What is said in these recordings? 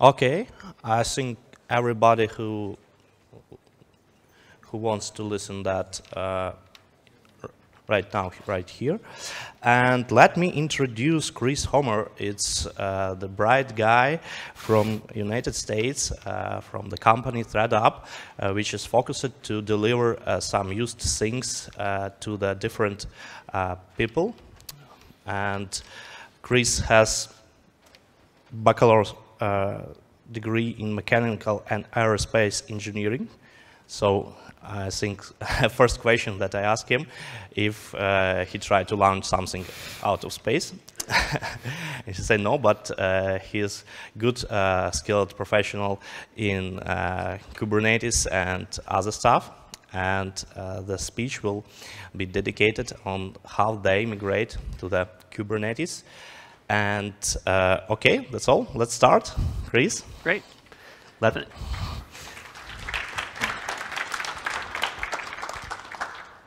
Okay, I think everybody who wants to listen that right now, right here. And let me introduce Chris Homer. It's the bright guy from United States, from the company ThreadUp, which is focused to deliver some used things to the different people. And Chris has bachelor's degree in mechanical and aerospace engineering. So I think first question that I asked him if he tried to launch something out of space. He said no, but he's good, skilled professional in Kubernetes and other stuff. And the speech will be dedicated on how they migrate to the Kubernetes. And okay, that's all. Let's start. Chris? Great.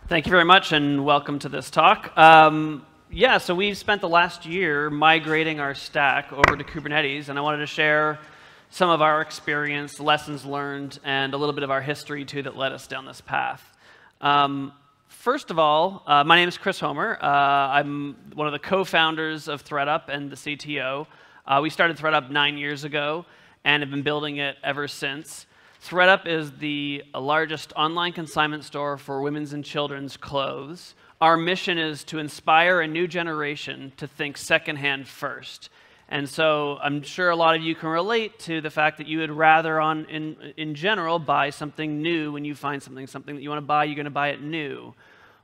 Thank you very much, and welcome to this talk. Yeah, so we've spent the last year migrating our stack over to Kubernetes, and I wanted to share some of our experience, lessons learned, and a little bit of our history, too, that led us down this path. First of all, my name is Chris Homer. I'm one of the co-founders of ThreadUp and the CTO. We started ThreadUp 9 years ago and have been building it ever since. ThreadUp is the largest online consignment store for women's and children's clothes. Our mission is to inspire a new generation to think secondhand first. And so I'm sure a lot of you can relate to the fact that you would rather, in general, buy something new. When you find something that you want to buy, you're going to buy it new.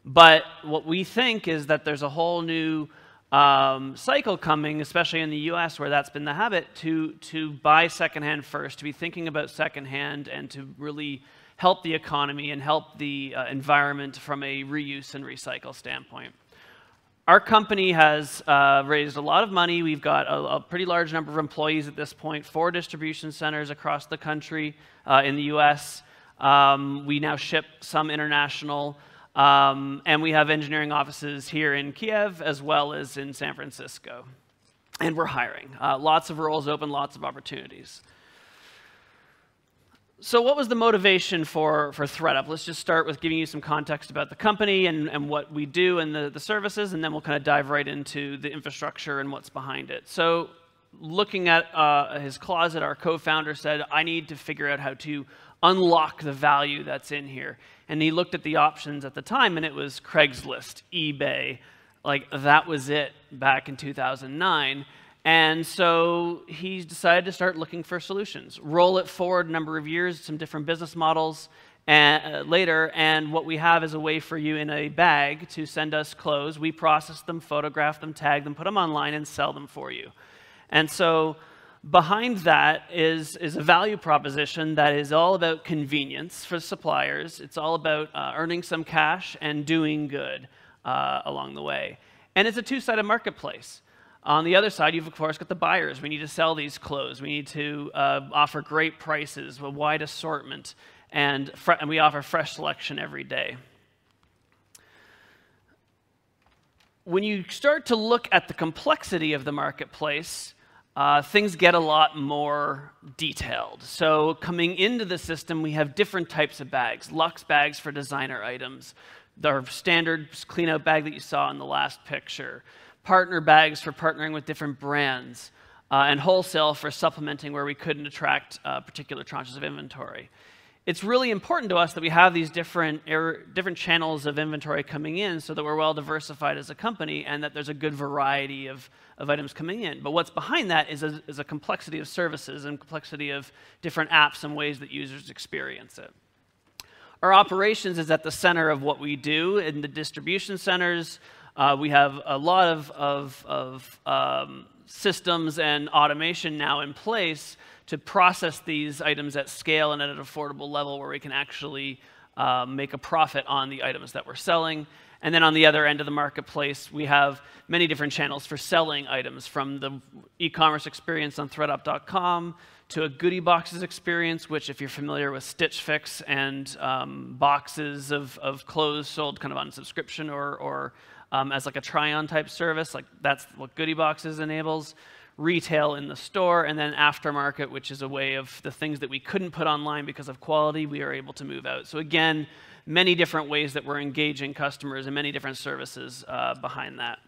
But what we think is that there's a whole new cycle coming, especially in the US, where that's been the habit, to buy secondhand first, to be thinking about secondhand, and to really help the economy and help the environment from a reuse and recycle standpoint. Our company has raised a lot of money. We've got a pretty large number of employees at this point, 4 distribution centers across the country in the US. We now ship some international. And we have engineering offices here in Kiev as well as in San Francisco. And we're hiring. Lots of roles open, lots of opportunities. So what was the motivation for ThreadUp? Let's just start with giving you some context about the company and what we do and the services, and then we'll kind of dive right into the infrastructure and what's behind it. So looking at his closet, our co-founder said, I need to figure out how to unlock the value that's in here. And he looked at the options at the time, and it was Craigslist, eBay. Like, that was it back in 2009. And so he decided to start looking for solutions. Roll it forward a number of years, some different business models later, and what we have is a way for you in a bag to send us clothes. We process them, photograph them, tag them, put them online, and sell them for you. And so behind that is a value proposition that is all about convenience for suppliers. It's all about earning some cash and doing good along the way. And it's a two-sided marketplace. On the other side, you've, of course, got the buyers. We need to sell these clothes. We need to offer great prices, a wide assortment, and we offer fresh selection every day. When you start to look at the complexity of the marketplace, things get a lot more detailed. So coming into the system, we have different types of bags. Luxe bags for designer items. Our standard clean-out bag that you saw in the last picture. Partner bags for partnering with different brands. And wholesale for supplementing where we couldn't attract particular tranches of inventory. It's really important to us that we have these different channels of inventory coming in so that we're well diversified as a company and that there's a good variety of items coming in. But what's behind that is a complexity of services and complexity of different apps and ways that users experience it. Our operations is at the center of what we do. In the distribution centers, we have a lot of systems and automation now in place to process these items at scale and at an affordable level where we can actually make a profit on the items that we're selling. And then on the other end of the marketplace, we have many different channels for selling items, from the e-commerce experience on threadup.com to a goodie boxes experience, which, if you're familiar with Stitch Fix and boxes of clothes sold kind of on subscription or as like a try-on type service, like that's what goodie boxes enables, retail in the store, and then aftermarket, which is a way of the things that we couldn't put online because of quality, we are able to move out. So again, many different ways that we're engaging customers and many different services behind that.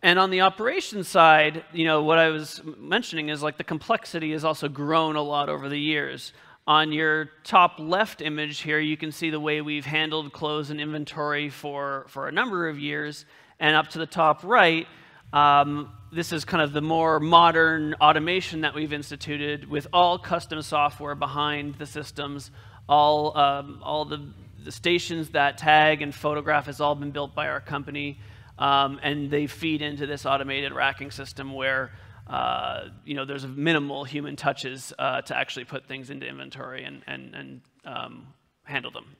And on the operations side, what I was mentioning is like the complexity has also grown a lot over the years. On your top left image here, you can see the way we've handled clothes and inventory for a number of years. And up to the top right, this is kind of the more modern automation that we've instituted with all custom software behind the systems. All the stations that tag and photograph has all been built by our company. And they feed into this automated racking system where there's minimal human touches to actually put things into inventory and handle them.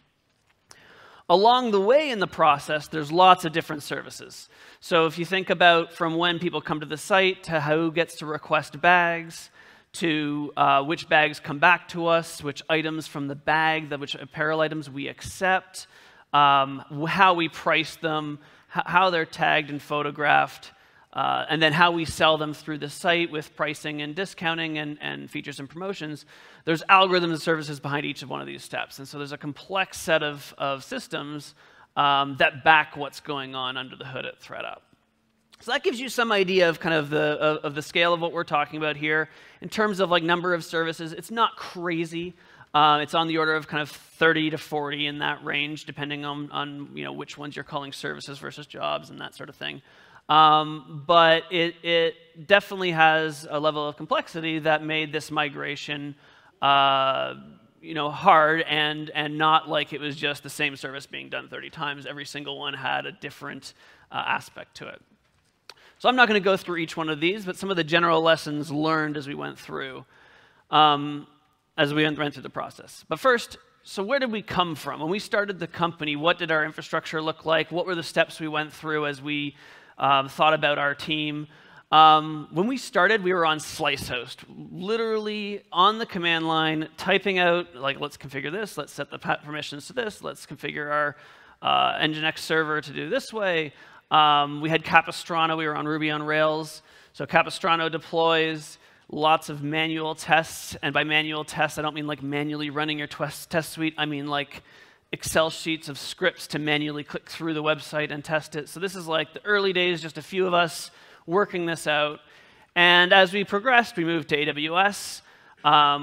Along the way in the process, there's lots of different services. So if you think about from when people come to the site to who gets to request bags, to which bags come back to us, which items from the bag, which apparel items we accept, how we price them, how they're tagged and photographed, and then how we sell them through the site with pricing and discounting and features and promotions. There's algorithms and services behind each of one of these steps. And so there's a complex set of systems that back what's going on under the hood at ThreadUp. So that gives you some idea of kind of the scale of what we're talking about here. In terms of like number of services, it's not crazy. It's on the order of kind of 30 to 40 in that range, depending on which ones you're calling services versus jobs and that sort of thing. But it definitely has a level of complexity that made this migration hard and not like it was just the same service being done 30 times. Every single one had a different aspect to it. So I'm not going to go through each one of these, but some of the general lessons learned as we went through. As we went through the process. But first, so where did we come from? When we started the company, what did our infrastructure look like? What were the steps we went through as we thought about our team? When we started, we were on Slicehost, literally on the command line, typing out, like, let's configure this, let's set the permissions to this, let's configure our Nginx server to do this way. We had Capistrano, we were on Ruby on Rails, so Capistrano deploys. Lots of manual tests, and by manual tests, I don't mean like manually running your test suite. I mean like Excel sheets of scripts to manually click through the website and test it. So this is like the early days, just a few of us working this out. And as we progressed, we moved to AWS.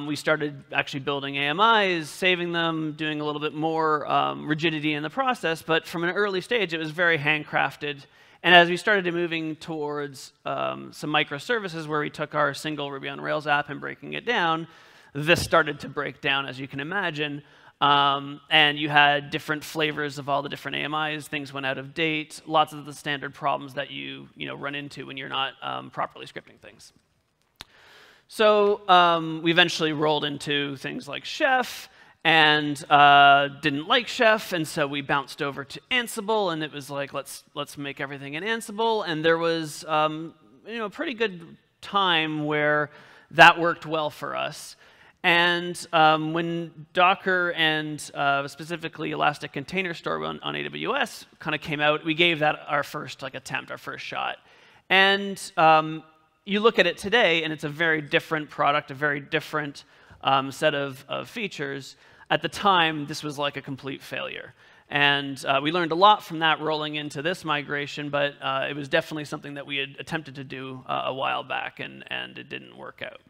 We started actually building AMIs, saving them, doing a little bit more rigidity in the process. But from an early stage, it was very handcrafted. And as we started moving towards some microservices where we took our single Ruby on Rails app and breaking it down, this started to break down, as you can imagine. And you had different flavors of all the different AMIs. Things went out of date. Lots of the standard problems that you run into when you're not properly scripting things. So we eventually rolled into things like Chef, and didn't like Chef, and so we bounced over to Ansible, and it was like, let's make everything in Ansible. And there was a pretty good time where that worked well for us. And when Docker and specifically Elastic Container Store on AWS kind of came out, we gave that our first attempt, our first shot. And you look at it today, and it's a very different product, a very different set of features. At the time, this was like a complete failure. And we learned a lot from that rolling into this migration, but it was definitely something that we had attempted to do a while back, and it didn't work out.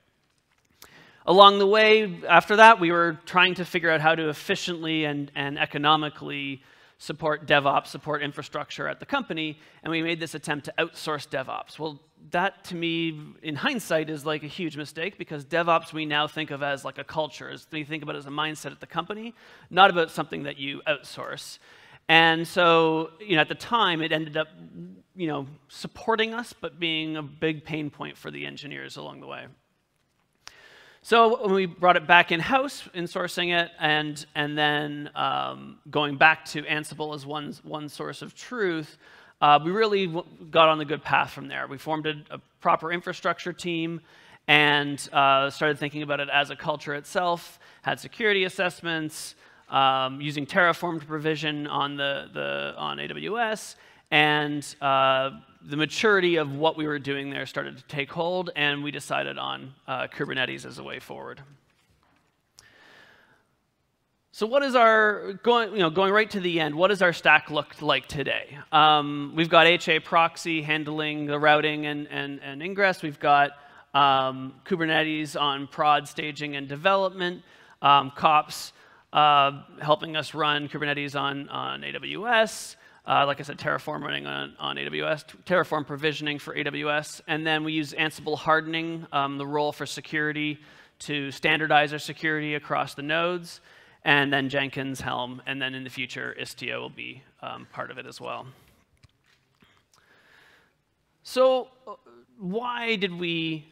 Along the way, after that, we were trying to figure out how to efficiently and economically support DevOps, support infrastructure at the company, and we made this attempt to outsource DevOps. Well, that, to me, in hindsight, is like a huge mistake, because DevOps we now think of as like a culture. We think about it as a mindset at the company, not about something that you outsource. And so, at the time, it ended up, supporting us, but being a big pain point for the engineers along the way. So when we brought it back in-house, in-sourcing it, and then going back to Ansible as one source of truth, we really got on the good path from there. We formed a proper infrastructure team and started thinking about it as a culture itself, had security assessments, using Terraform to provision on AWS, and the maturity of what we were doing there started to take hold, and we decided on Kubernetes as a way forward. So what is our, going right to the end, what does our stack look like today? We've got HA proxy handling the routing and ingress. We've got Kubernetes on prod staging and development, COPS helping us run Kubernetes on AWS. Like I said, Terraform running on AWS, Terraform provisioning for AWS, and then we use Ansible hardening, the role for security to standardize our security across the nodes, and then Jenkins, Helm, and then in the future, Istio will be part of it as well. So why did we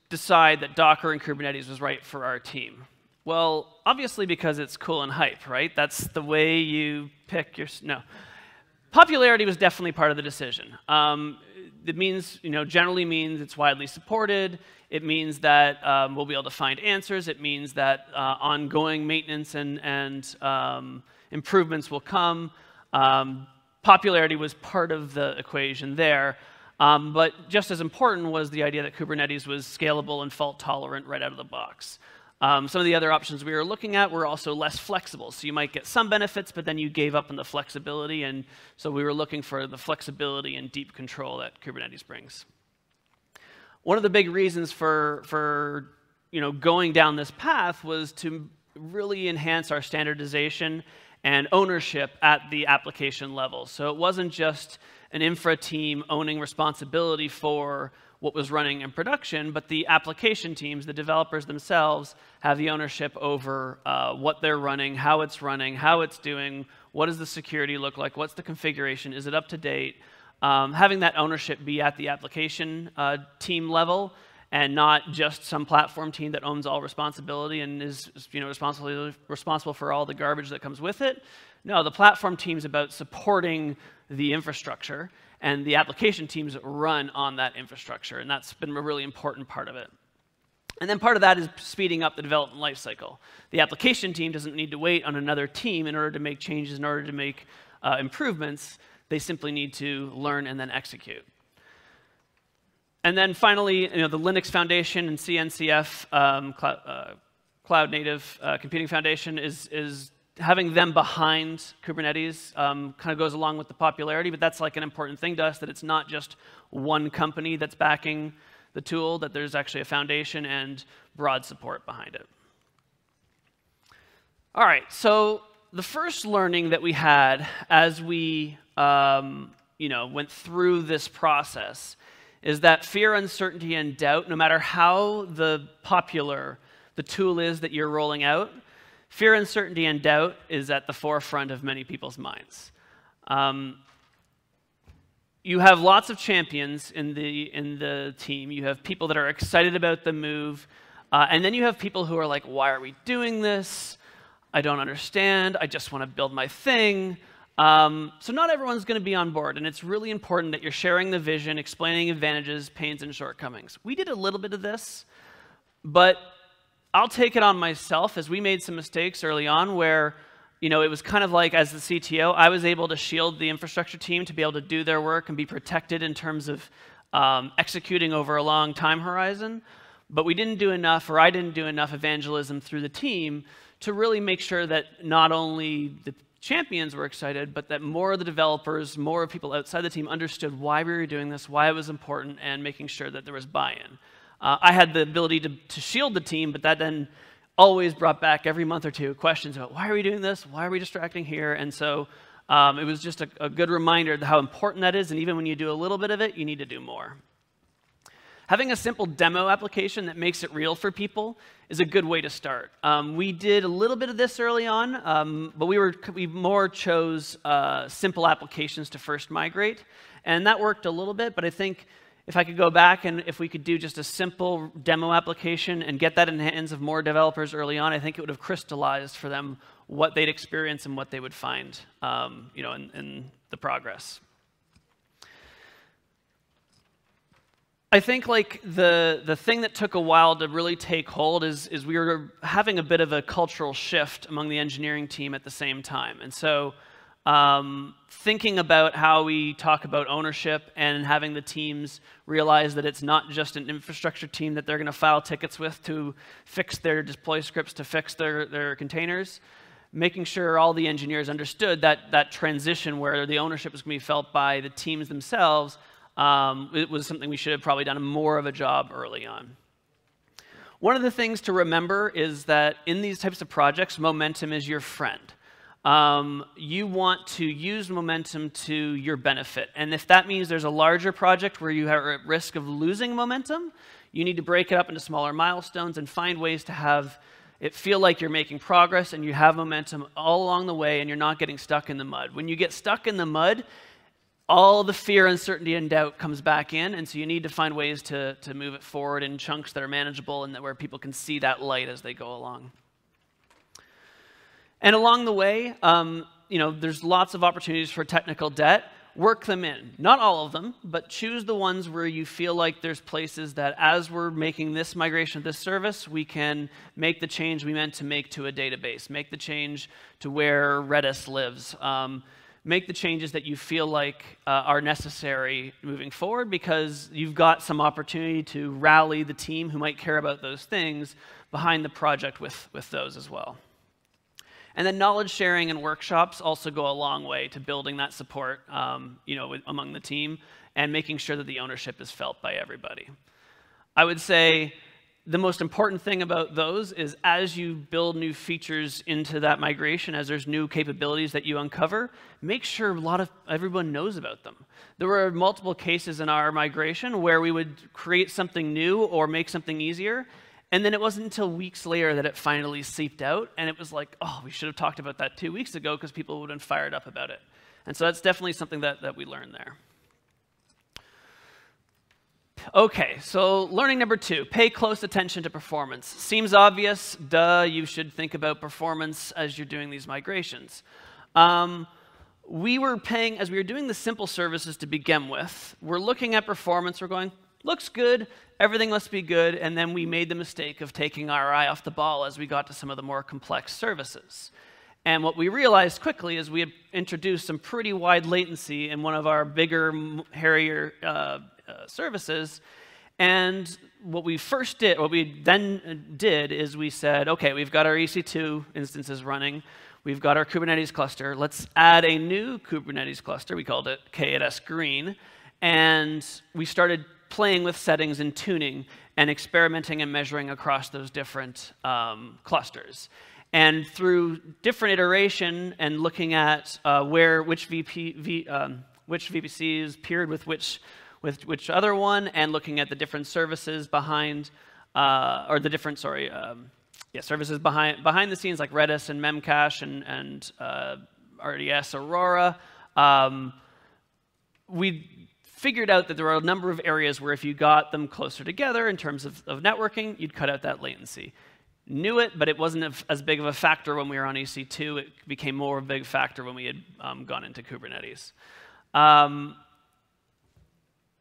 decide that Docker and Kubernetes was right for our team? Well, obviously because it's cool and hype, right? That's the way you pick your, no. Popularity was definitely part of the decision. It means, generally means it's widely supported. It means that we'll be able to find answers. It means that ongoing maintenance and improvements will come. Popularity was part of the equation there. But just as important was the idea that Kubernetes was scalable and fault tolerant right out of the box. Some of the other options we were looking at were also less flexible. So you might get some benefits, but then you gave up on the flexibility. And so we were looking for the flexibility and deep control that Kubernetes brings. One of the big reasons for going down this path was to really enhance our standardization and ownership at the application level. So it wasn't just an infra team owning responsibility for what was running in production, but the application teams, the developers themselves, have the ownership over what they're running, how it's doing, what does the security look like, what's the configuration, is it up to date? Having that ownership be at the application team level and not just some platform team that owns all responsibility and is responsible for all the garbage that comes with it. No, the platform team's about supporting the infrastructure, and the application teams run on that infrastructure, and that's been a really important part of it. And then part of that is speeding up the development lifecycle. The application team doesn't need to wait on another team in order to make changes, in order to make improvements. They simply need to learn and then execute. And then finally, the Linux Foundation and CNCF, Cloud Native Computing Foundation, is having them behind Kubernetes kind of goes along with the popularity, but that's like an important thing to us, that it's not just one company that's backing the tool, that there's actually a foundation and broad support behind it. All right, so the first learning that we had as we went through this process is that fear, uncertainty, and doubt, no matter how popular the tool is that you're rolling out, fear, uncertainty, and doubt is at the forefront of many people's minds. You have lots of champions in the team. You have people that are excited about the move. And then you have people who are like, why are we doing this? I don't understand. I just want to build my thing. So not everyone's going to be on board. And it's really important that you're sharing the vision, explaining advantages, pains, and shortcomings. We did a little bit of this, but I'll take it on myself, as we made some mistakes early on where, it was kind of like, as the CTO, I was able to shield the infrastructure team to be able to do their work and be protected in terms of executing over a long time horizon. But we didn't do enough, or I didn't do enough evangelism through the team to really make sure that not only the champions were excited, but that more of the developers, more of people outside the team understood why we were doing this, why it was important, and making sure that there was buy-in. I had the ability to shield the team, but that then always brought back every month or two questions about why are we doing this? Why are we distracting here? And so it was just a good reminder of how important that is, and even when you do a little bit of it, you need to do more. Having a simple demo application that makes it real for people is a good way to start. We did a little bit of this early on, but we more chose simple applications to first migrate, and that worked a little bit, but I think if I could go back and if we could do just a simple demo application and get that in the hands of more developers early on, I think it would have crystallized for them what they'd experience and what they would find in the progress. I think like the thing that took a while to really take hold is we were having a bit of a cultural shift among the engineering team at the same time. And so thinking about how we talk about ownership and having the teams realize that it's not just an infrastructure team that they're going to file tickets with to fix their deploy scripts, to fix their containers. Making sure all the engineers understood that transition where the ownership is going to be felt by the teams themselves, it was something we should have probably done more of a job early on. One of the things to remember is that in these types of projects, momentum is your friend. You want to use momentum to your benefit. And if that means there's a larger project where you are at risk of losing momentum, you need to break it up into smaller milestones and find ways to have it feel like you're making progress and you have momentum all along the way and you're not getting stuck in the mud. When you get stuck in the mud, all the fear, uncertainty, and doubt comes back in, and so you need to find ways to move it forward in chunks that are manageable and where people can see that light as they go along. And along the way, there's lots of opportunities for technical debt. Work them in. Not all of them, but choose the ones where you feel like there's places that as we're making this migration of this service, we can make the change we meant to make to a database, make the change to where Redis lives, make the changes that you feel like are necessary moving forward because you've got some opportunity to rally the team who might care about those things behind the project with those as well. And then knowledge sharing and workshops also go a long way to building that support among the team and making sure that the ownership is felt by everybody. I would say the most important thing about those is as you build new features into that migration, as there's new capabilities that you uncover, make sure everyone knows about them. There were multiple cases in our migration where we would create something new or make something easier, and then it wasn't until weeks later that it finally seeped out, and it was like, oh, we should have talked about that 2 weeks ago because people would have been fired up about it. And so that's definitely something that we learned there. Okay, so learning number 2, pay close attention to performance. Seems obvious, duh, you should think about performance as you're doing these migrations. We were paying, as we were doing the simple services to begin with, we're looking at performance, we're going, looks good, everything must be good, and then we made the mistake of taking our eye off the ball as we got to some of the more complex services. And what we realized quickly is we had introduced some pretty wide latency in one of our bigger, hairier services. And what we then did is we said, okay, we've got our EC2 instances running. We've got our Kubernetes cluster. Let's add a new Kubernetes cluster. We called it K8S Green. And we started playing with settings and tuning and experimenting and measuring across those different clusters. And through different iteration and looking at which VPCs paired with which other one, and looking at the different services behind, services behind the scenes like Redis and Memcache and RDS Aurora, we figured out that there were a number of areas where if you got them closer together in terms of networking, you'd cut out that latency. Knew it, but it wasn't as big of a factor when we were on EC2. It became more of a big factor when we had gone into Kubernetes.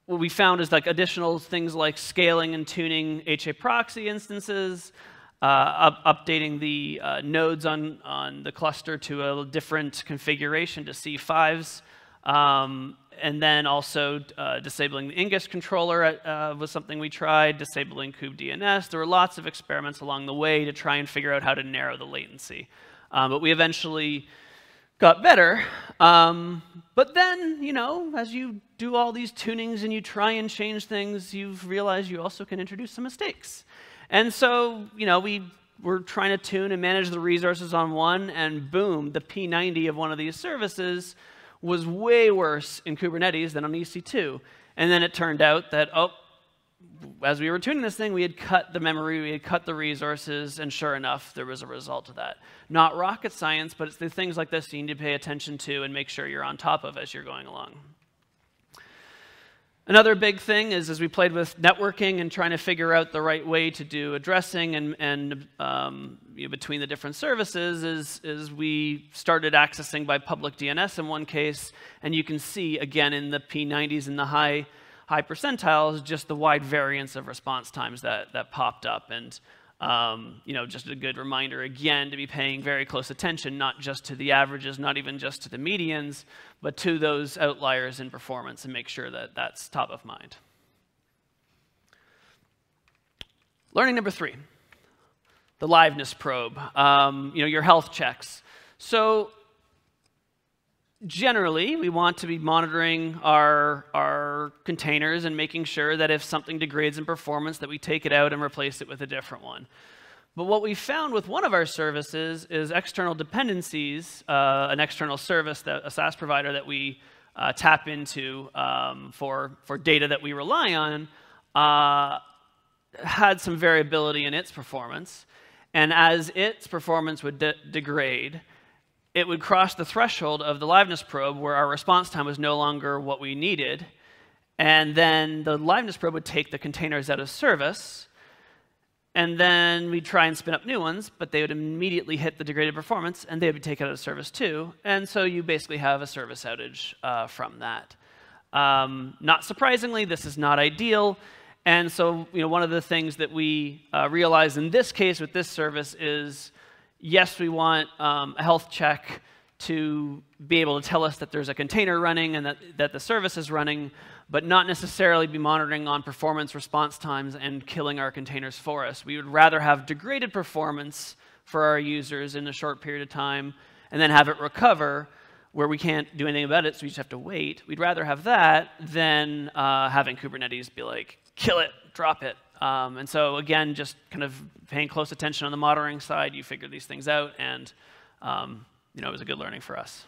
What we found is like additional things like scaling and tuning HA proxy instances, updating the nodes on the cluster to a different configuration to C5s, and then also disabling the Ingress controller was something we tried, disabling kubedns. There were lots of experiments along the way to try and figure out how to narrow the latency. But we eventually got better. But then, as you do all these tunings and you try and change things, you've realized you also can introduce some mistakes. And so, we were trying to tune and manage the resources on one, and boom, the P90 of one of these services was way worse in Kubernetes than on EC2. And then it turned out that, as we were tuning this thing, we had cut the memory, we had cut the resources, and sure enough, there was a result of that. Not rocket science, but it's the things like this you need to pay attention to and make sure you're on top of as you're going along. Another big thing is as we played with networking and trying to figure out the right way to do addressing and between the different services is we started accessing by public DNS in one case, and you can see again in the P90s and the high percentiles just the wide variance of response times that popped up. And Just a good reminder, again, to be paying very close attention, not just to the averages, not even just to the medians, but to those outliers in performance, and make sure that that's top of mind. Learning number 3, the liveness probe, your health checks. So generally, we want to be monitoring our containers and making sure that if something degrades in performance, that we take it out and replace it with a different one. But what we found with one of our services is external dependencies, an external service, a SaaS provider that we tap into for data that we rely on, had some variability in its performance. And as its performance would degrade, it would cross the threshold of the liveness probe where our response time was no longer what we needed. And then the liveness probe would take the containers out of service. And then we'd try and spin up new ones, but they would immediately hit the degraded performance, and they would be taken out of service too. And so you basically have a service outage from that. Not surprisingly, this is not ideal. And so one of the things that we realized in this case with this service is, yes, we want a health check to be able to tell us that there's a container running and that the service is running, but not necessarily be monitoring on performance response times and killing our containers for us. We would rather have degraded performance for our users in a short period of time and then have it recover where we can't do anything about it, so we just have to wait. We'd rather have that than having Kubernetes be like, kill it, drop it. And so again, just kind of paying close attention on the monitoring side, you figure these things out, and it was a good learning for us.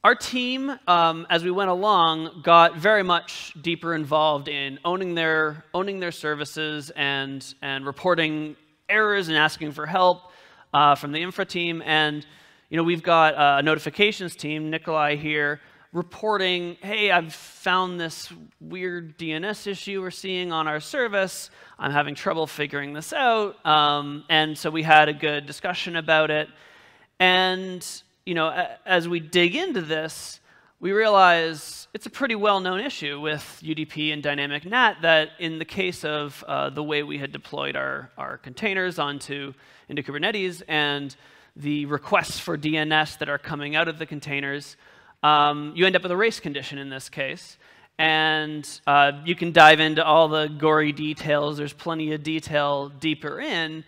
Our team, as we went along, got very much deeper involved in owning their services and reporting errors and asking for help from the infra team. And we've got a notifications team, Nikolai here, reporting, hey, I've found this weird DNS issue we're seeing on our service. I'm having trouble figuring this out. And so we had a good discussion about it. And as we dig into this, we realize it's a pretty well-known issue with UDP and dynamic NAT that in the case of the way we had deployed our containers into Kubernetes and the requests for DNS that are coming out of the containers, you end up with a race condition in this case. And you can dive into all the gory details. There's plenty of detail deeper in.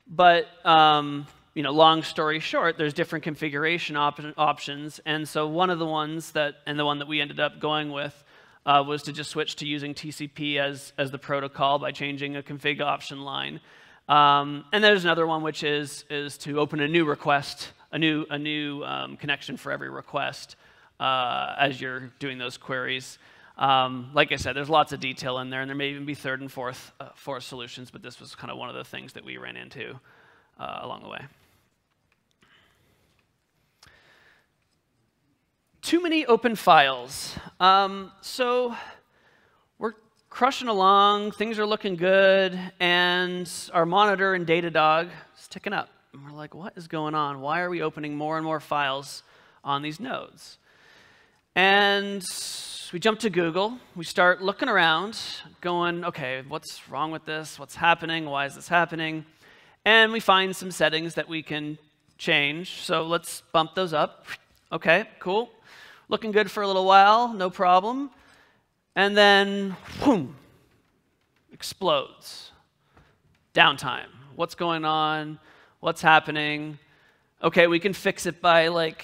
But long story short, there's different configuration options. And so one of the ones and the one that we ended up going with was to just switch to using TCP as the protocol by changing a config option line. And there's another one, which is to open a new request, a new connection for every request as you're doing those queries. Like I said, there's lots of detail in there, and there may even be third and fourth solutions, but this was kind of one of the things that we ran into along the way. Too many open files. So we're crushing along, things are looking good, and our monitor and Datadog is ticking up. And we're like, what is going on? Why are we opening more and more files on these nodes? And we jump to Google. We start looking around, going, OK, what's wrong with this? What's happening? Why is this happening? And we find some settings that we can change. So let's bump those up. OK, cool. Looking good for a little while, no problem. And then, boom, explodes. Downtime. What's going on? What's happening? OK, we can fix it by,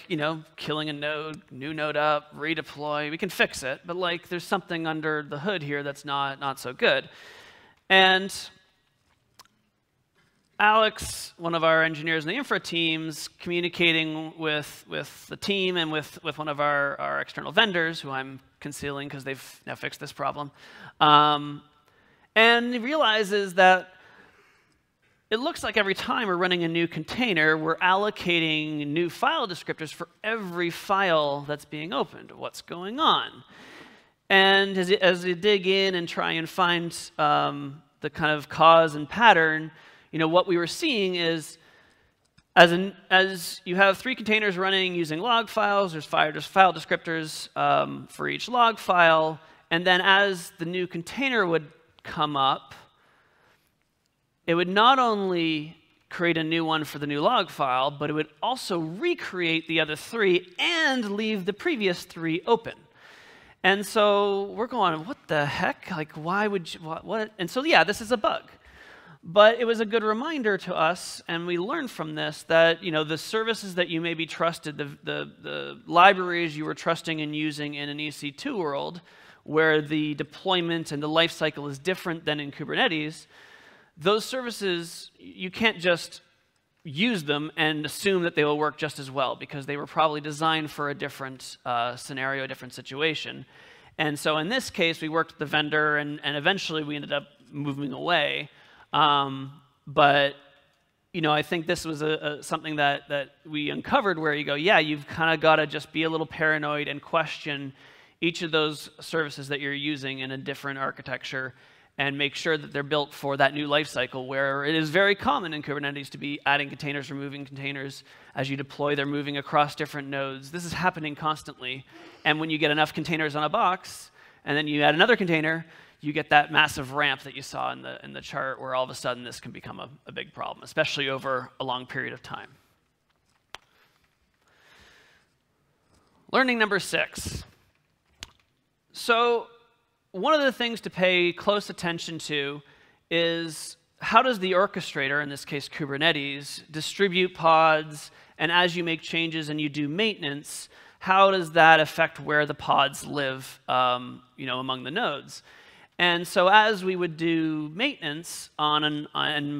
killing a node, new node up, redeploy. We can fix it, but, there's something under the hood here that's not so good. And Alex, one of our engineers in the infra teams, communicating with the team and with one of our external vendors, who I'm concealing because they've now fixed this problem, and he realizes that it looks like every time we're running a new container, we're allocating new file descriptors for every file that's being opened. What's going on? And as you dig in and try and find the kind of cause and pattern, what we were seeing is as you have 3 containers running using log files, there's file descriptors for each log file, And then as the new container would come up, it would not only create a new one for the new log file, but it would also recreate the other 3 and leave the previous 3 open. And so we're going, what the heck? Like, why would you, what? And so, yeah, this is a bug. But it was a good reminder to us, and we learned from this that, you know, the services that you maybe trusted, the libraries you were trusting and using in an EC2 world, where the deployment and the life cycle is different than in Kubernetes, those services, you can't just use them and assume that they will work just as well, because they were probably designed for a different scenario, a different situation. And so in this case, we worked with the vendor, and eventually we ended up moving away. But you know, I think this was something that we uncovered, where you go, yeah, you've kind of got to just be a little paranoid and question each of those services that you're using in a different architecture, and make sure that they're built for that new life cycle, where it is very common in Kubernetes to be adding containers, removing containers. As you deploy, they're moving across different nodes. This is happening constantly. And when you get enough containers on a box, and then you add another container, you get that massive ramp that you saw in the chart, where all of a sudden this can become a big problem, especially over a long period of time. Learning number 6. So one of the things to pay close attention to is, how does the orchestrator, in this case Kubernetes, distribute pods, and as you make changes and you do maintenance, how does that affect where the pods live, you know, among the nodes? And so as we would do maintenance on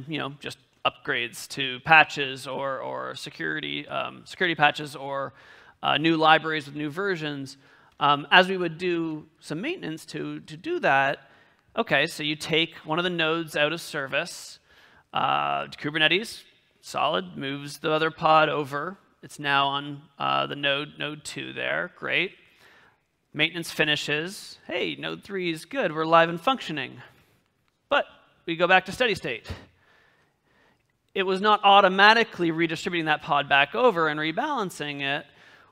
you know, just upgrades to patches or security patches, or new libraries with new versions, as we would do some maintenance to do that, okay, so you take one of the nodes out of service, Kubernetes, solid, moves the other pod over. It's now on the node 2 there, great. Maintenance finishes. Hey, node 3 is good, we're live and functioning. But we go back to steady state. It was not automatically redistributing that pod back over and rebalancing it.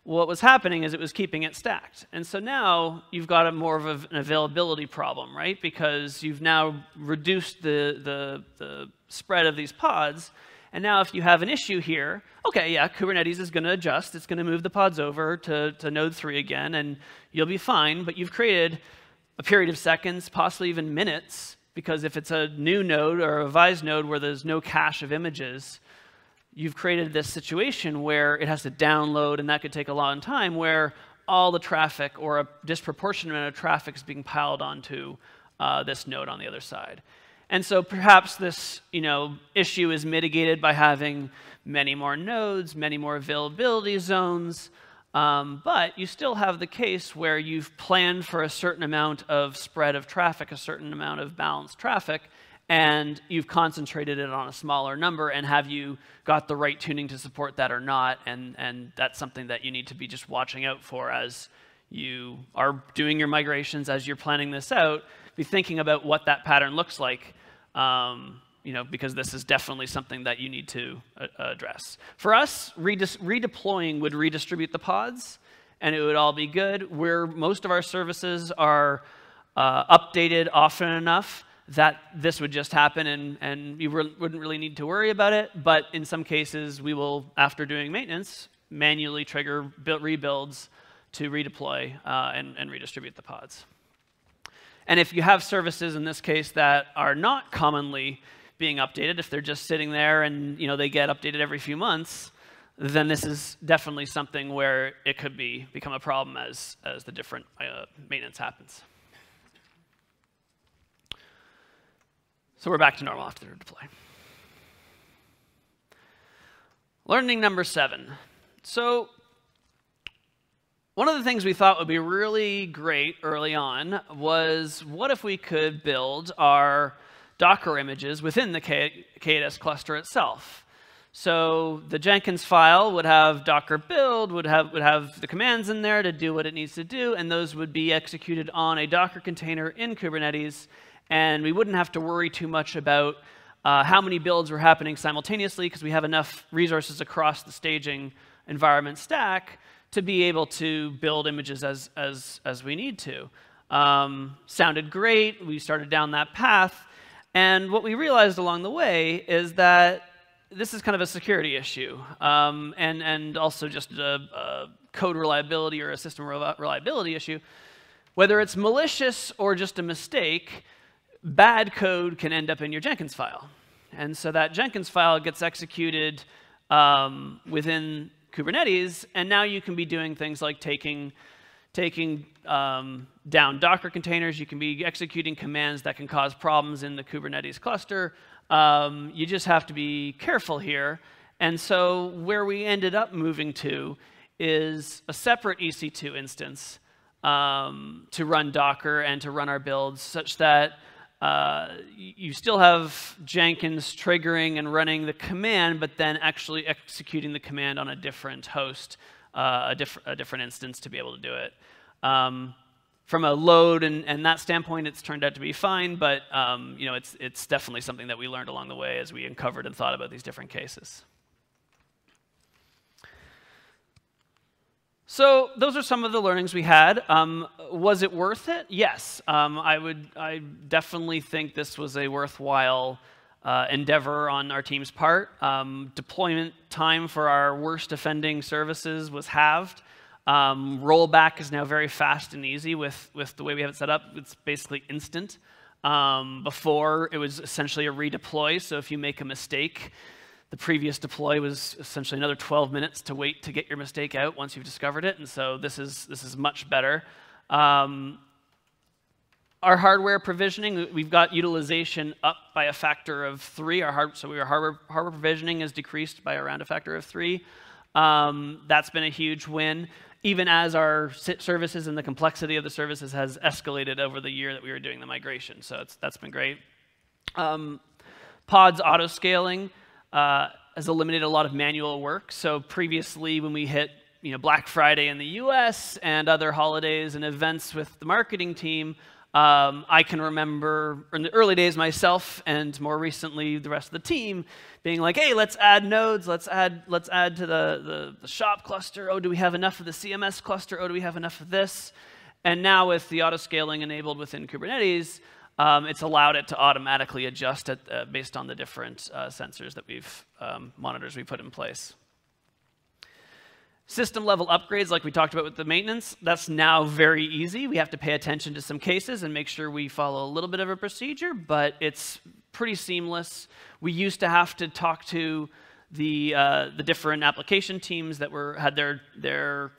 What was happening is it was keeping it stacked. And so now you've got more of an availability problem, right? Because you've now reduced the spread of these pods. And now if you have an issue here, okay, yeah, Kubernetes is going to adjust. It's going to move the pods over to node 3 again, and you'll be fine. But you've created a period of seconds, possibly even minutes, because if it's a new node or a revised node where there's no cache of images, you've created this situation where it has to download, and that could take a long time, where all the traffic, or a disproportionate amount of traffic, is being piled onto this node on the other side. And so perhaps this, you know, issue is mitigated by having many more nodes, many more availability zones, but you still have the case where you've planned for a certain amount of spread of traffic, a certain amount of balanced traffic, and you've concentrated it on a smaller number, and have you got the right tuning to support that or not? And that's something that you need to be just watching out for as you are doing your migrations, as you're planning this out. Be thinking about what that pattern looks like, you know, because this is definitely something that you need to address. For us, redeploying would redistribute the pods, and it would all be good. Where most of our services are updated often enough that this would just happen, and you wouldn't really need to worry about it. But in some cases, we will, after doing maintenance, manually trigger rebuilds to redeploy and redistribute the pods. And if you have services in this case that are not commonly being updated, if they're just sitting there and, you know, they get updated every few months, then this is definitely something where it could become a problem as the different maintenance happens. So we're back to normal after the deploy. Learning number 7. So one of the things we thought would be really great early on was, what if we could build our Docker images within the K8S cluster itself? So the Jenkins file would have Docker build, would have the commands in there to do what it needs to do, and those would be executed on a Docker container in Kubernetes, and we wouldn't have to worry too much about how many builds were happening simultaneously, because we have enough resources across the staging environment stack to be able to build images as we need to. Sounded great. We started down that path. And what we realized along the way is that this is kind of a security issue, and also just a code reliability or a system reliability issue. Whether it's malicious or just a mistake, bad code can end up in your Jenkins file. And so that Jenkins file gets executed within Kubernetes, and now you can be doing things like taking down Docker containers. You can be executing commands that can cause problems in the Kubernetes cluster. You just have to be careful here. And so where we ended up moving to is a separate EC2 instance to run Docker and to run our builds, such that you still have Jenkins triggering and running the command, but then actually executing the command on a different host, a different instance to be able to do it. From a load and that standpoint, it's turned out to be fine, but you know, it's definitely something that we learned along the way as we uncovered and thought about these different cases. So those are some of the learnings we had. Was it worth it? Yes. I definitely think this was a worthwhile endeavor on our team's part. Deployment time for our worst offending services was halved. Rollback is now very fast and easy with the way we have it set up. It's basically instant. Before, it was essentially a redeploy, so if you make a mistake, the previous deploy was essentially another 12 minutes to wait to get your mistake out once you've discovered it, and so this is much better. Our hardware provisioning, we've got utilization up by a factor of 3. Our hardware provisioning is decreased by around a factor of 3. That's been a huge win, even as our services and the complexity of the services has escalated over the year that we were doing the migration. So that's been great. Pods auto-scaling has eliminated a lot of manual work. So previously, when we hit Black Friday in the US and other holidays and events with the marketing team, I can remember in the early days myself, and more recently the rest of the team, being like, hey, let's add nodes, let's add to the shop cluster. Oh, do we have enough of the CMS cluster? Oh, do we have enough of this? And now with the auto-scaling enabled within Kubernetes, it's allowed it to automatically adjust based on the different sensors that monitors we put in place. System-level upgrades, like we talked about with the maintenance, that's now very easy. We have to pay attention to some cases and make sure we follow a little bit of a procedure, but it's pretty seamless. We used to have to talk to the different application teams that had their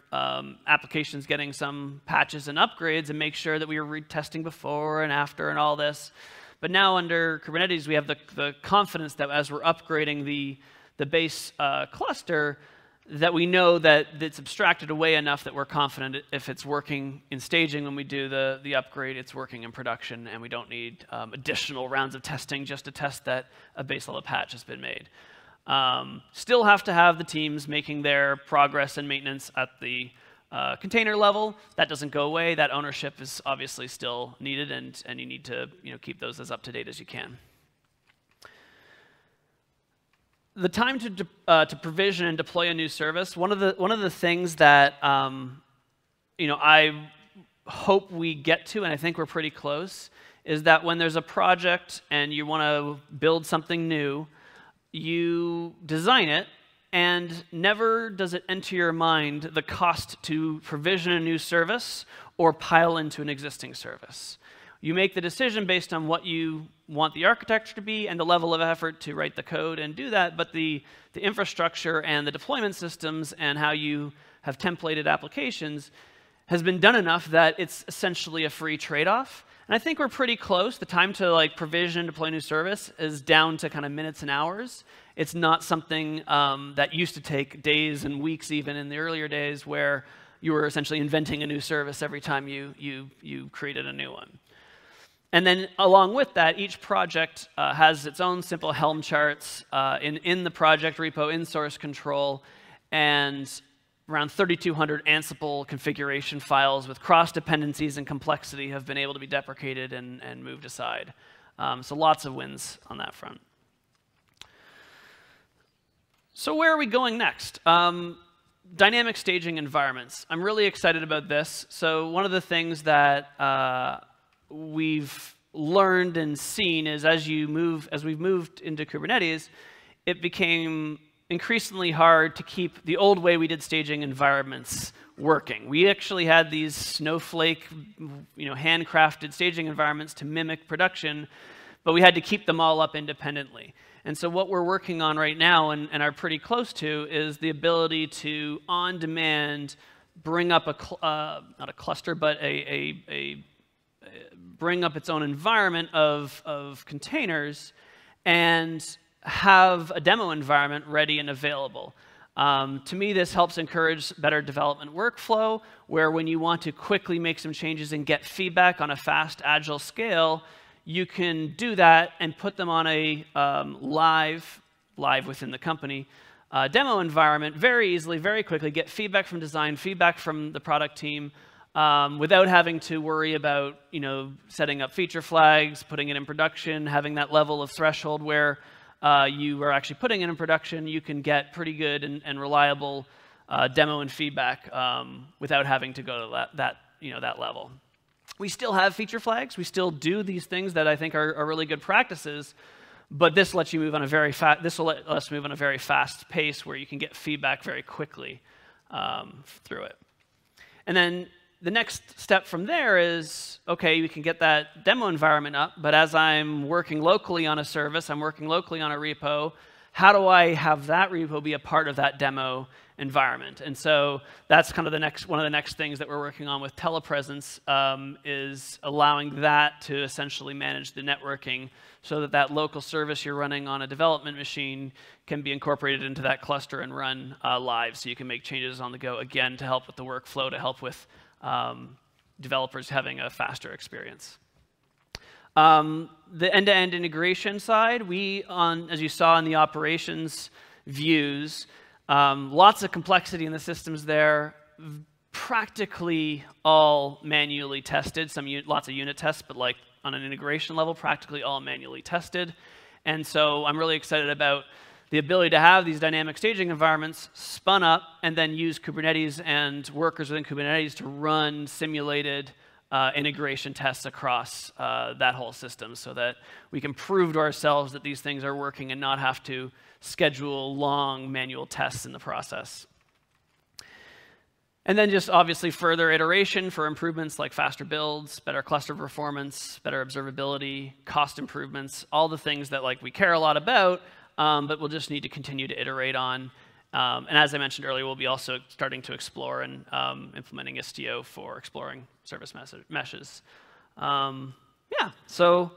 applications getting some patches and upgrades and make sure that we were retesting before and after and all this. But now under Kubernetes, we have the confidence that as we're upgrading the base cluster, that we know that it's abstracted away enough that we're confident if it's working in staging when we do the upgrade, it's working in production, and we don't need additional rounds of testing just to test that a base level patch has been made. Still have to have the teams making their progress and maintenance at the container level. That doesn't go away. That ownership is obviously still needed, and you need to keep those as up to date as you can. The time to provision and deploy a new service. One of the things that I hope we get to, and I think we're pretty close, is that when there's a project and you want to build something new, you design it, and never does it enter your mind the cost to provision a new service or pile into an existing service. You make the decision based on what you want the architecture to be and the level of effort to write the code and do that, but the infrastructure and the deployment systems and how you have templated applications has been done enough that it's essentially a free trade-off. And I think we're pretty close. The time to provision and deploy a new service is down to kind of minutes and hours. It's not something that used to take days and weeks even in the earlier days where you were essentially inventing a new service every time you created a new one. And then along with that, each project has its own simple Helm charts in the project repo, in source control, and around 3,200 Ansible configuration files with cross-dependencies and complexity have been able to be deprecated and moved aside. So lots of wins on that front. So where are we going next? dynamic staging environments. I'm really excited about this. So one of the things that we've learned and seen is as we've moved into Kubernetes, it became increasingly hard to keep the old way we did staging environments working. We actually had these snowflake, handcrafted staging environments to mimic production, but we had to keep them all up independently. And so what we're working on right now and are pretty close to is the ability to, on demand, bring up not a cluster, but bring up its own environment of containers and have a demo environment ready and available. To me, this helps encourage better development workflow, where when you want to quickly make some changes and get feedback on a fast, agile scale, you can do that and put them on a live within the company demo environment very easily, very quickly, get feedback from design, feedback from the product team, without having to worry about setting up feature flags, putting it in production, having that level of threshold where you are actually putting it in production. You can get pretty good and reliable demo and feedback without having to go to that level. We still have feature flags. We still do these things that I think are really good practices, but this lets you move on a very fast. This will let us move on a very fast pace where you can get feedback very quickly through it. And then the next step from there is, okay, you can get that demo environment up, but as I'm working locally on a service, I'm working locally on a repo, how do I have that repo be a part of that demo environment? And so that's kind of one of the next things that we're working on with telepresence, is allowing that to essentially manage the networking so that that local service you're running on a development machine can be incorporated into that cluster and run live, so you can make changes on the go, again, to help with the workflow, to help with developers having a faster experience. The end-to-end integration side, as you saw in the operations views, lots of complexity in the systems there, practically all manually tested, lots of unit tests, but like on an integration level, practically all manually tested. And so I'm really excited about the ability to have these dynamic staging environments spun up and then use Kubernetes and workers within Kubernetes to run simulated integration tests across that whole system so that we can prove to ourselves that these things are working and not have to schedule long manual tests in the process. And then just obviously further iteration for improvements like faster builds, better cluster performance, better observability, cost improvements, all the things that we care a lot about, but we'll just need to continue to iterate on. And as I mentioned earlier, we'll be also starting to explore and implementing Istio for exploring service meshes. Yeah, so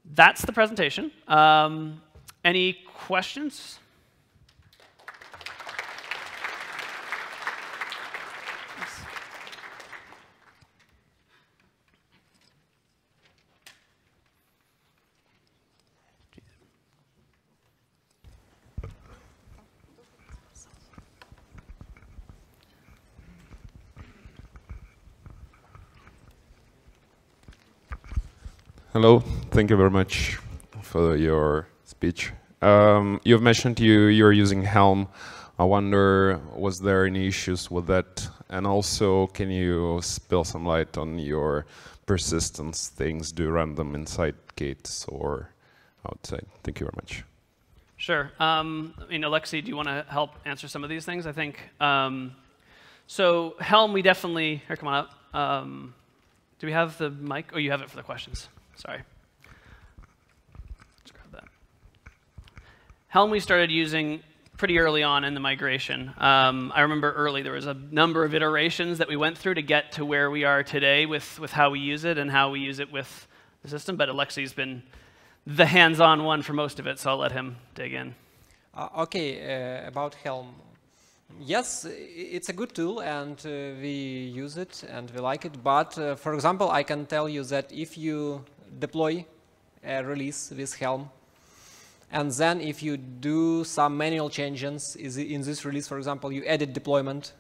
that's the presentation. Any questions? Hello, thank you very much for your speech. You've mentioned you're using Helm. I wonder, was there any issues with that? And also, can you spill some light on your persistence things? Do you run them inside K8S or outside? Thank you very much. Sure. Alexei, do you want to help answer some of these things? I think. So Helm, we definitely, here, come on up. Do we have the mic? Oh, you have it for the questions. Sorry. Let's grab that. Helm we started using pretty early on in the migration. I remember early there was a number of iterations that we went through to get to where we are today with how we use it and how we use it with the system, but Alexei's been the hands-on one for most of it, so I'll let him dig in. About Helm. Yes, it's a good tool and we use it and we like it, but for example, I can tell you that if you deploy a release with Helm, and then if you do some manual changes in this release, for example, you edit deployment,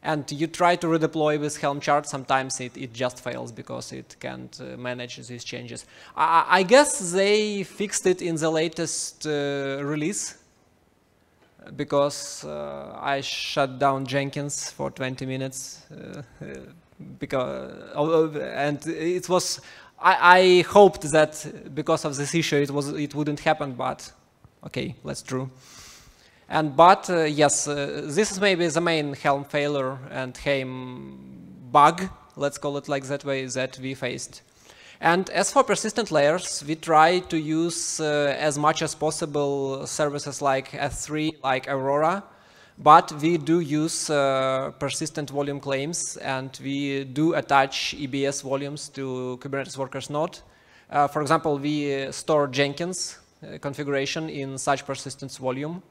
and you try to redeploy with Helm chart, sometimes it just fails because it can't manage these changes. I guess they fixed it in the latest release, because I shut down Jenkins for 20 minutes and it was. I hoped that because of this issue it wouldn't happen, but okay, that's true. But yes, this is maybe the main Helm failure and Helm bug, let's call it like that way, that we faced. And as for persistent layers, we try to use as much as possible services like S3, like Aurora, but we do use persistent volume claims, and we do attach EBS volumes to Kubernetes Workers node. For example, we store Jenkins configuration in such persistence volume.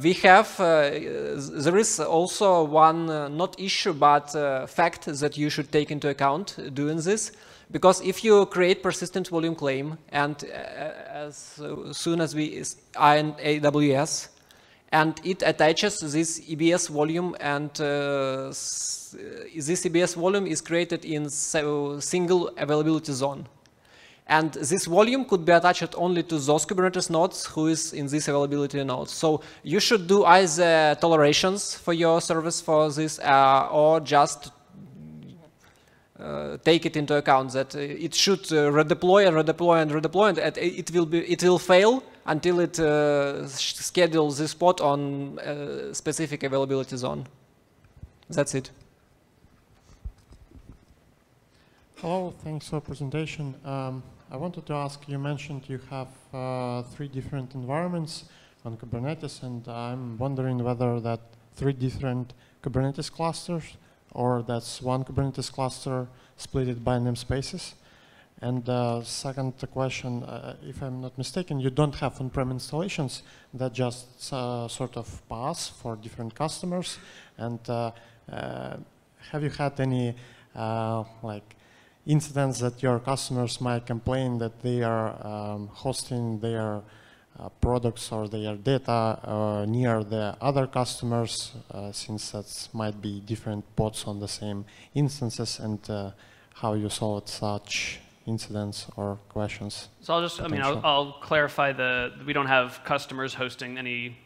We have, there is also one not issue, but fact that you should take into account doing this. Because if you create persistent volume claim, and as soon as we are in AWS, and it attaches this EBS volume, and this EBS volume is created in single availability zone. And this volume could be attached only to those Kubernetes nodes who is in this availability node. So you should do either tolerations for your service for this, or just take it into account that it should redeploy and redeploy and redeploy, and it will fail until it schedules the spot on a specific availability zone. That's it. Hello, thanks for presentation. I wanted to ask, you mentioned you have 3 different environments on Kubernetes, and I'm wondering whether that 3 different Kubernetes clusters, or that's one Kubernetes cluster split by namespaces. And second question, if I'm not mistaken, you don't have on-prem installations that just sort of pass for different customers. And have you had any like incidents that your customers might complain that they are hosting their products or their data near the other customers, since that might be different pods on the same instances, and how you solve such incidents or questions? So I'll just, I'll clarify we don't have customers hosting any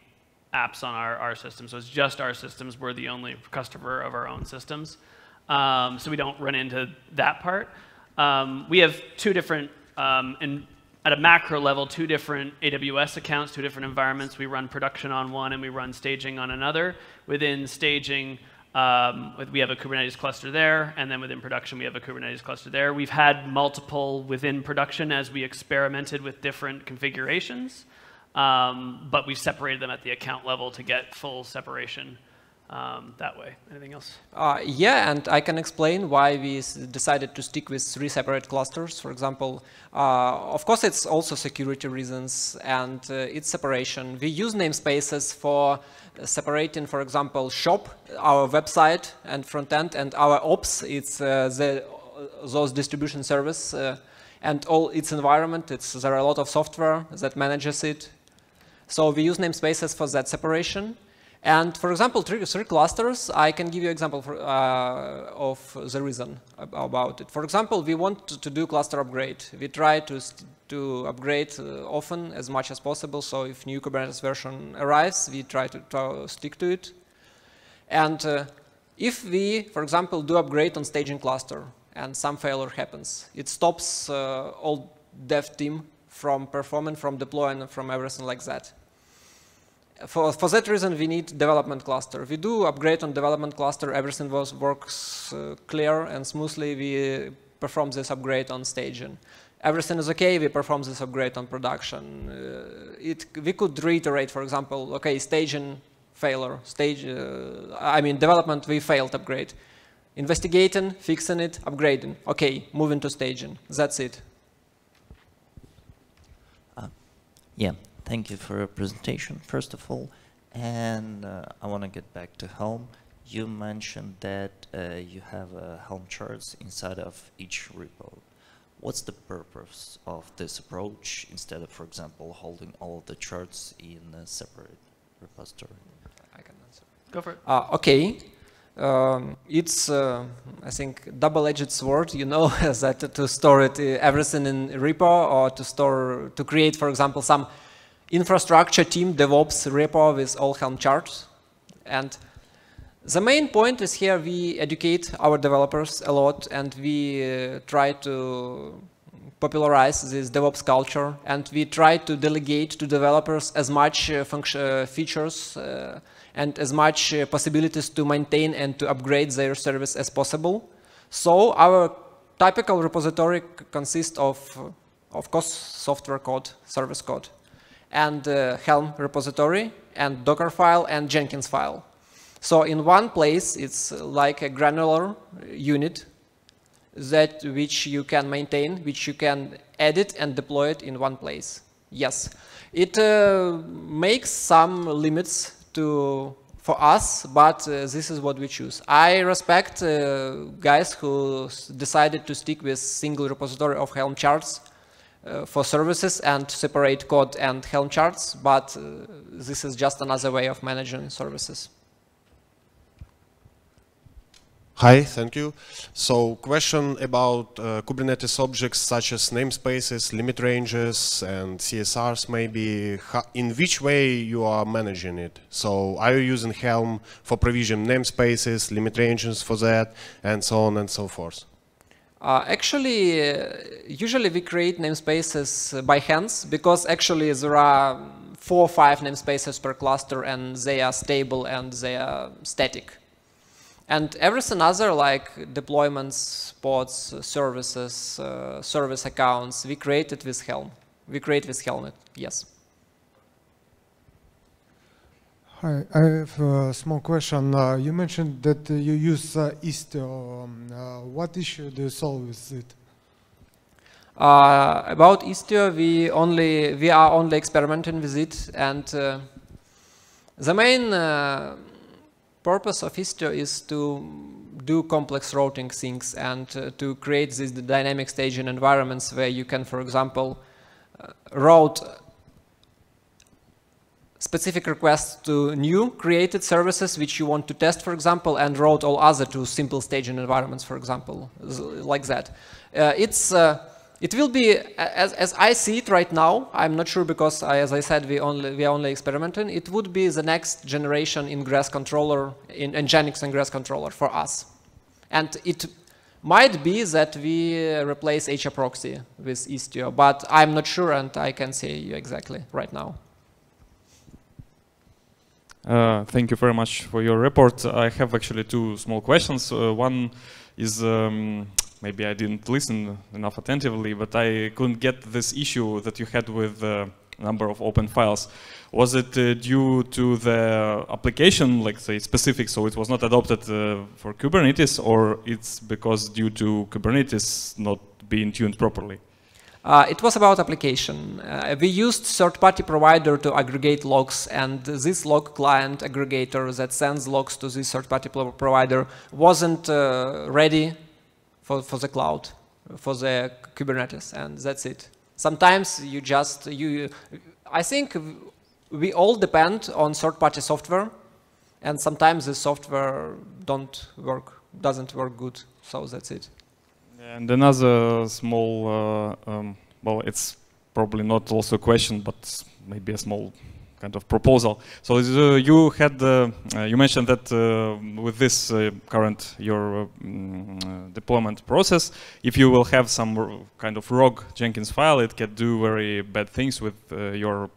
apps on our system. So it's just our systems. We're the only customer of our own systems. So we don't run into that part. We have 2 different, at a macro level, 2 different AWS accounts, 2 different environments. We run production on one and we run staging on another. Within staging, we have a Kubernetes cluster there, and then within production, we have a Kubernetes cluster there. We've had multiple within production as we experimented with different configurations, but we've separated them at the account level to get full separation that way. Anything else? Yeah, and I can explain why we decided to stick with 3 separate clusters. For example, of course, it's also security reasons, and it's separation. We use namespaces for separating, for example, shop, our website and front end, and our ops, it's those distribution service, and all its environment. There are a lot of software that manages it. So we use namespaces for that separation. And for example, 3 clusters, I can give you an example of the reason about it. For example, we want to do cluster upgrade. We try to upgrade often, as much as possible. So if new Kubernetes version arrives, we try to stick to it. And if we, for example, do upgrade on staging cluster and some failure happens, it stops all dev team from performing, from deploying, from everything like that. For that reason, we need development cluster. We do upgrade on development cluster, everything works clear and smoothly. We perform this upgrade on staging. Everything is okay, we perform this upgrade on production. We could reiterate, for example, okay, staging failure, development, we failed upgrade. Investigating, fixing it, upgrading. Okay, moving to staging. That's it. Yeah. Thank you for your presentation, first of all. And I want to get back to Helm. You mentioned that you have Helm charts inside of each repo. What's the purpose of this approach instead of, for example, holding all of the charts in a separate repository? I can answer. Go for it. Okay. It's, I think, double-edged sword, you know, that to store it everything in repo, or to create, for example, some infrastructure team DevOps repo with all Helm charts. And the main point is here we educate our developers a lot, and we try to popularize this DevOps culture, and we try to delegate to developers as much features and as much possibilities to maintain and to upgrade their service as possible. So our typical repository consists of course, software code, service code, and Helm repository, and Docker file, and Jenkins file. So in one place, it's like a granular unit that which you can maintain, which you can edit and deploy it in one place. Yes, it makes some limits for us, but this is what we choose. I respect guys who decided to stick with single repository of Helm charts for services and separate code and Helm charts, but this is just another way of managing services. Hi, thank you. So, question about Kubernetes objects such as namespaces, limit ranges, and CSRs maybe. In which way you are managing it? So, are you using Helm for provision namespaces, limit ranges for that, and so on and so forth? Actually, usually we create namespaces by hands, because actually there are 4 or 5 namespaces per cluster, and they are stable and they are static. And everything other, like deployments, pods, services, service accounts, we create it with Helm. We create with Helm, yes. Hi, I have a small question. You mentioned that you use Istio. What issue do you solve with it? About Istio, we are only experimenting with it, and the main purpose of Istio is to do complex routing things and to create these dynamic staging environments where you can, for example, route specific requests to new created services which you want to test, for example, and route all other to simple staging environments, for example, like that. It will be, as I see it right now, I'm not sure because, as I said, we are only experimenting, it would be the next generation ingress controller, in Nginx ingress controller for us. And it might be that we replace HAProxy with Istio, but I'm not sure and I can't say you exactly right now. Thank you very much for your report. I have actually 2 small questions. One is, maybe I didn't listen enough attentively, but I couldn't get this issue that you had with the number of open files. Was it due to the application, like say specific, so it was not adopted for Kubernetes, or it's because due to Kubernetes not being tuned properly? It was about application. We used third-party provider to aggregate logs, and this log client aggregator that sends logs to this third-party provider wasn't ready for the cloud, for the Kubernetes, and that's it. Sometimes I think we all depend on third-party software, and sometimes the software doesn't work good, so that's it. And another small, well, it's probably not also a question, but maybe a small kind of proposal. So you had, you mentioned that with this current your deployment process, if you will have some kind of rogue Jenkins file, it can do very bad things with your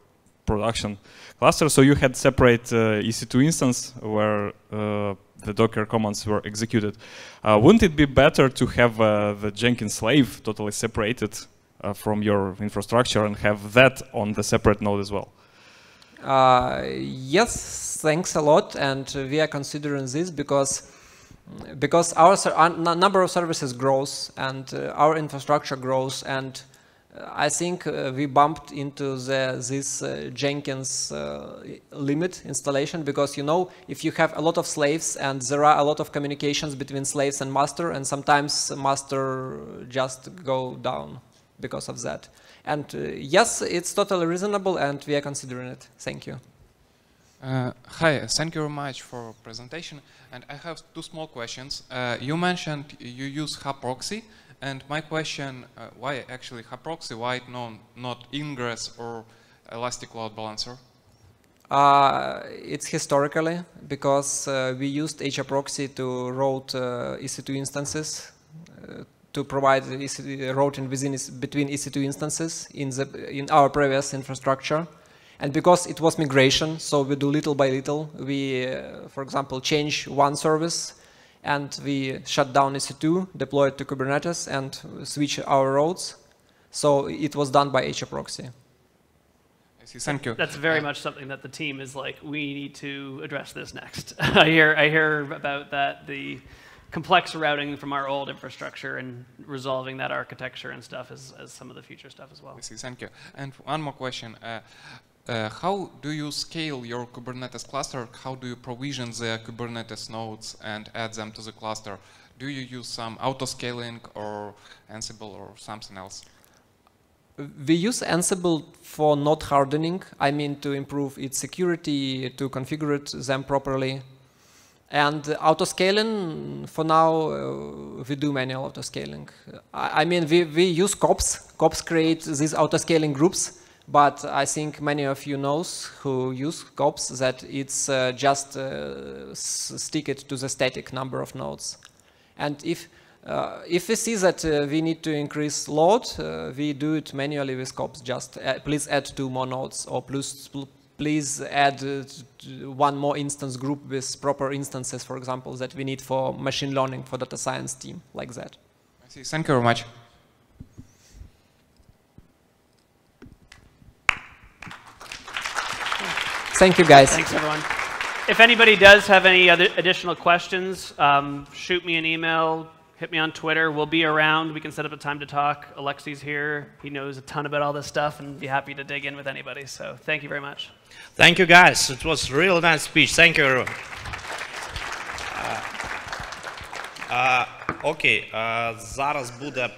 production cluster. So you had separate EC2 instance where the Docker commands were executed. Wouldn't it be better to have the Jenkins slave totally separated from your infrastructure and have that on the separate node as well? Yes, thanks a lot, and we are considering this because our number of services grows and our infrastructure grows, and I think we bumped into this Jenkins limit installation, because, you know, if you have a lot of slaves and there are a lot of communications between slaves and master, and sometimes master just go down because of that. And yes, it's totally reasonable and we are considering it. Thank you. Hi, thank you very much for presentation. And I have 2 small questions. You mentioned you use HAProxy. And my question, why actually HAProxy, why not Ingress or Elastic Load Balancer? It's historically, because we used HAProxy to route EC2 instances, to provide routing between EC2 instances in our previous infrastructure. And because it was migration, so we do little by little. We, for example, change one service, and we shut down EC2, deploy it to Kubernetes, and switch our routes. So it was done by HAProxy. Thank you. That's very much something that the team is like, we need to address this next. I hear about that, the complex routing from our old infrastructure and resolving that architecture and stuff as some of the future stuff as well. Thank you. And one more question. How do you scale your Kubernetes cluster? How do you provision the Kubernetes nodes and add them to the cluster? Do you use some auto-scaling or Ansible or something else? We use Ansible for node hardening. I mean, to improve its security, to configure them properly. And auto-scaling, for now, we do manual auto-scaling. I mean, we use kops. Kops create these auto-scaling groups, but I think many of you knows who use kops that it's just stick it to the static number of nodes. And if we see that we need to increase load, we do it manually with kops. Just please add 2 more nodes, or please add one more instance group with proper instances, for example, that we need for machine learning, for data science team, like that. I see. Thank you very much. Thank you, guys. Thanks, everyone. If anybody does have any other additional questions, shoot me an email, hit me on Twitter. We'll be around. We can set up a time to talk. Alexi's here. He knows a ton about all this stuff and be happy to dig in with anybody. So thank you very much. Thank you, guys. It was a real nice speech. Thank you, everyone. Окей, зараз буде